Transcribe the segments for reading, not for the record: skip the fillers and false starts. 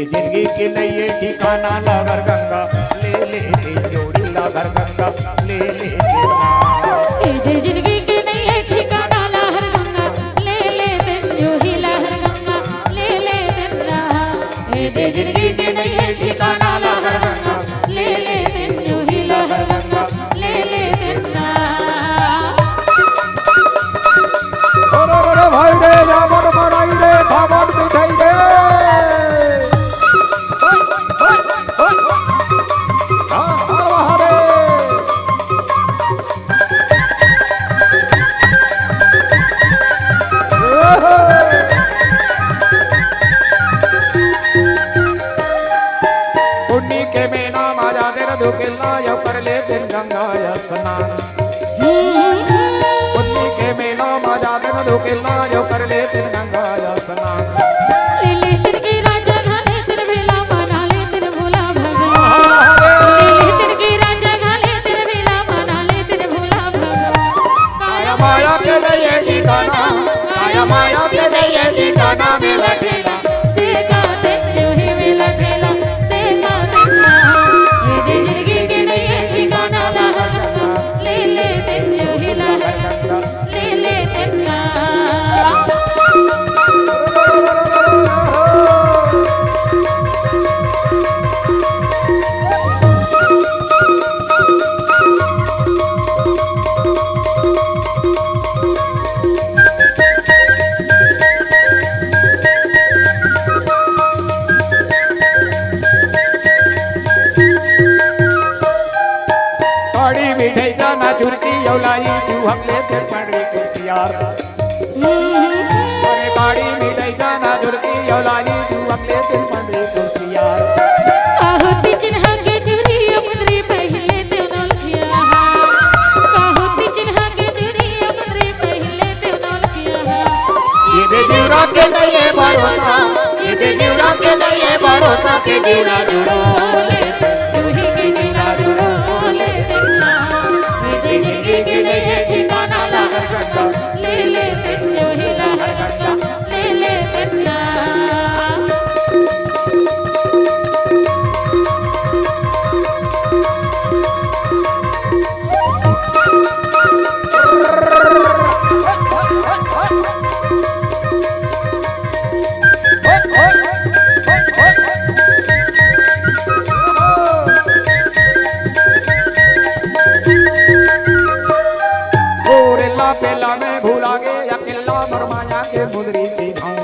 जिंदगी के लिए ठिकाना लवर गंगा ले ले जोड़ी लवर गंगा ले ले जिंदगी के लिए ठिकाना लहर गंगा ले ले जो ही लहर गंगा ले ले जिंदगी के लिए ठिकाना लहर गंगा ले ले जो ही लहर गंगा ले ले भाई रे रावण मराई रे धावण मिठाई रे पुण्य के मेना माजा तेरा दुकेला या कर ले दिन गंगा या स्नान पुण्य के मेना माजा तेरा दुकेला या कर ले दिन गंगा या स्नान ले ले तेरे के राजा घाले तेरे बेला मना ले तेरे भोला भगवान ले ले तेरे के राजा घाले तेरे बेला मना ले तेरे भोला भगवान काया माया के लिए ठिकाना काया माया के लिए ठिकाना में लगेगा देखा जो ही मिला खेला देखा ये जिंदगी के लिए ठिकाना लहर गंगा ले ले जो ही लहर गंगा ले ले काड़ी मिठाई जाना चुरकी यौलाई तू हमले तेर पड़ी कुसियार अरे काड़ी मिठाई जाना चुरकी यौलाई तू हमले तेर पड़ी कुसियार काहोती चिन्हा के चूड़ी मुंदरी पहले ते नौल किया काहोती चिन्हा के चूड़ी मुंदरी पहले ते नौल किया ये दे जीवरा के लिए भरोसा ये दे जीवरा के लिए भरोसा के जीवरा जुड़ो ले तू ही के जीवरा जुड़ो ले ये जिंदगी के लिए ठिकाना लहर गंगा ले ले जो ही लहर गंगा ले ले पेला में भूला गे अकेला मरमाया के मुदरी सीधाऊं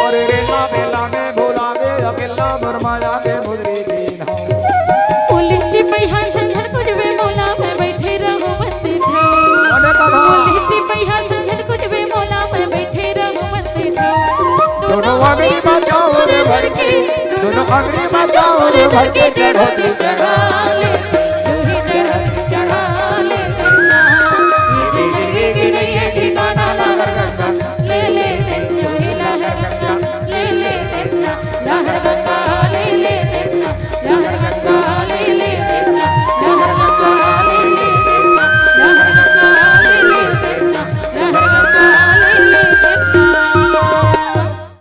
और रेला पेला में भूला गे अकेला मरमाया के मुदरी सीधाऊं पुलिस सिपाही संझन कुछ बे मौला में बैठे रहो मस्ती थे पुलिस सिपाही संझन कुछ बे मौला में बैठे रहो मस्ती थे दोनों अग्नि बचाओ रे भर के दोनों अग्नि बचाओ रे भर के चढ़ो चढ़ा